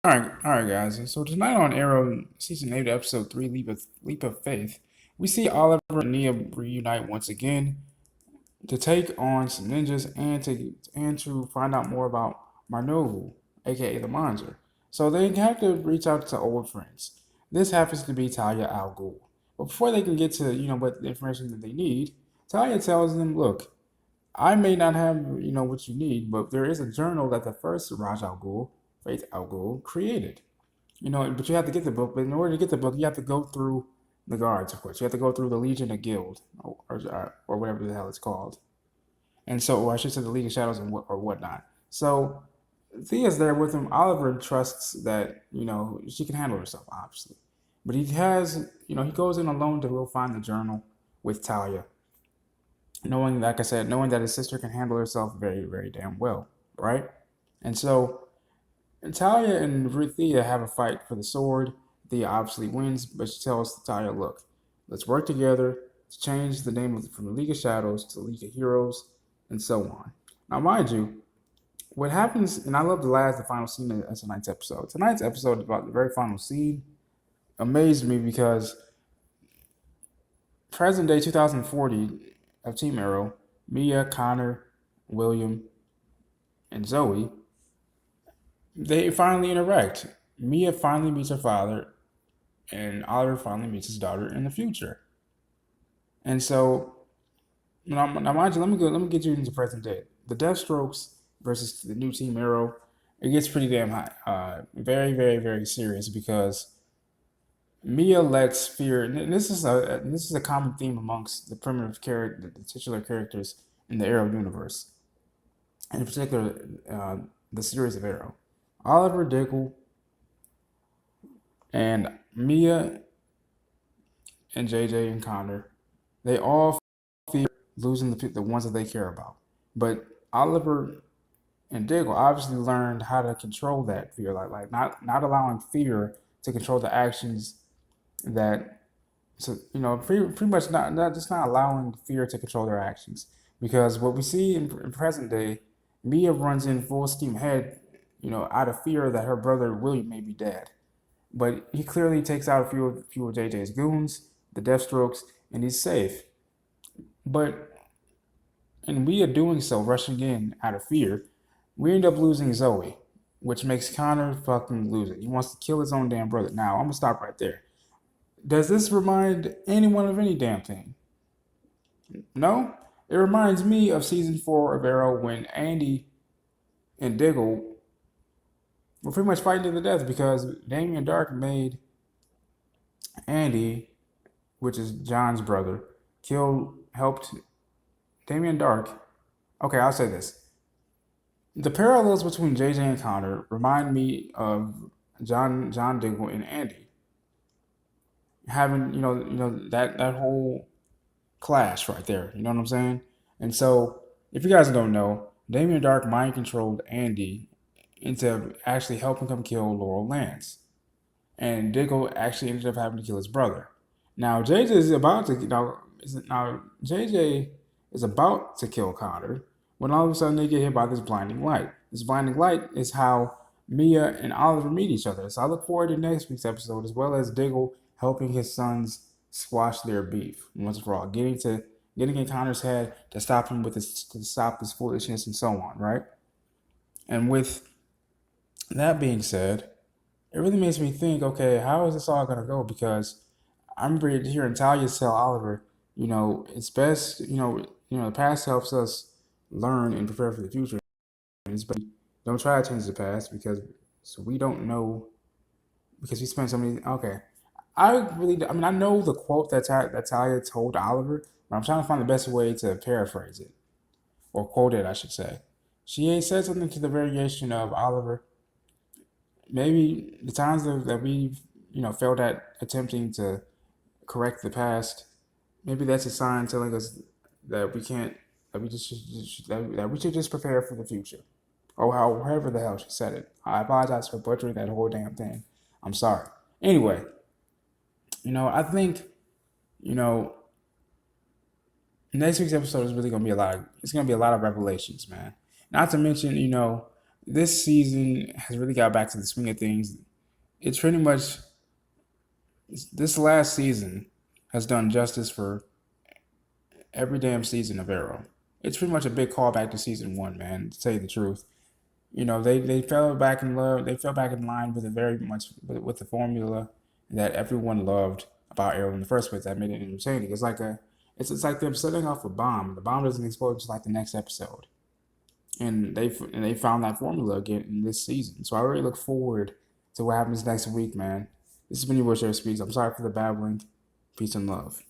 All right, guys. So tonight on Arrow season 8, episode 3, Leap of Faith, we see Oliver and Nia reunite once again to take on some ninjas and to find out more about Marnovu, aka the Monster. So they have to reach out to old friends. This happens to be Talia Al Ghul. But before they can get to what the information that they need, Talia tells them, "Look, I may not have what you need, but there is a journal that the first Raj Al Ghul, Faith Al Ghul, created." But you have to get the book. But in order to get the book, you have to go through the guards, of course. You have to go through the Legion of Guild, or whatever the hell it's called. And so, or I should say, the League of Shadows or whatnot. So Thea's there with him. Oliver trusts that she can handle herself, obviously, but he goes in alone to go find the journal with Talia, knowing, like I said, knowing that his sister can handle herself very, very damn well, right? And so Talia and Thea have a fight for the sword. Thea obviously wins, but she tells Talia, "Look, let's work together to change the name from the League of Shadows to the League of Heroes, and so on." Now, mind you, what happens, and I love the final scene of tonight's episode. Tonight's episode about the very final scene amazed me because present day 2040 of Team Arrow, Mia, Connor, William, and Zoe, they finally interact. Mia finally meets her father, and Oliver finally meets his daughter in the future. And so, now mind you, let me get you into present day. The Deathstrokes versus the new Team Arrow, it gets pretty damn high, very, very, very serious because Mia lets fear, and this is a common theme amongst the titular characters in the Arrow universe, and in particular, the series of Arrow. Oliver, Diggle, and Mia and JJ and Connor, they all fear losing the ones that they care about. But Oliver and Diggle obviously learned how to control that fear, like not allowing fear to control the actions that, so pretty much not allowing fear to control their actions. Because what we see in present day, Mia runs in full steam ahead, out of fear that her brother William may be dead. But he clearly takes out a few of JJ's goons, the Deathstrokes, and he's safe. But in Mia doing so, rushing in out of fear, we end up losing Zoe, which makes Connor fucking lose it. He wants to kill his own damn brother. Now, I'm gonna stop right there. Does this remind anyone of any damn thing? No? It reminds me of season 4 of Arrow when Andy and Diggle were pretty much fighting to the death because Damien Dark made Andy, which is John's brother, helped Damien Dark. Okay, I'll say this. The parallels between JJ and Connor remind me of John Diggle and Andy having that whole clash right there. You know what I'm saying? And so, if you guys don't know, Damien Dark mind controlled Andy into actually helping him kill Laurel Lance, and Diggle actually ended up having to kill his brother. Now JJ is about to now JJ is about to kill Connor when all of a sudden they get hit by this blinding light. This blinding light is how Mia and Oliver meet each other. So I look forward to next week's episode, as well as Diggle helping his sons squash their beef once and for all, getting in Connor's head to stop him to stop his foolishness and so on, right? And with that being said, it really makes me think, okay, how is this all gonna go? Because I remember hearing Talia tell Oliver, it's best, the past helps us learn and prepare for the future. But don't try to change the past because so we don't know because we spent so many. Okay, I know the quote that Talia told Oliver, but I'm trying to find the best way to paraphrase it or quote it, I should say. She ain't said something to the variation of Oliver. Maybe the times that we've failed at attempting to correct the past, maybe that's a sign telling us that we can't that we that we should just prepare for the future, or however the hell she said it. I apologize for butchering that whole damn thing. I'm sorry. Anyway, I think you know next week's episode is really gonna be it's gonna be a lot of revelations, man. Not to mention, this season has really got back to the swing of things. It's pretty much this last season has done justice for every damn season of Arrow. It's pretty much a big callback to season one, man. To tell you the truth, they fell back in love. They fell back in line with a very much with the formula that everyone loved about Arrow in the first place. That made it entertaining. It's like them setting off a bomb. The bomb doesn't explode until like the next episode, and they found that formula again in this season. So I really look forward to what happens next week, man. This has been your boy Shafferspeeks. I'm sorry for the babbling. Peace and love.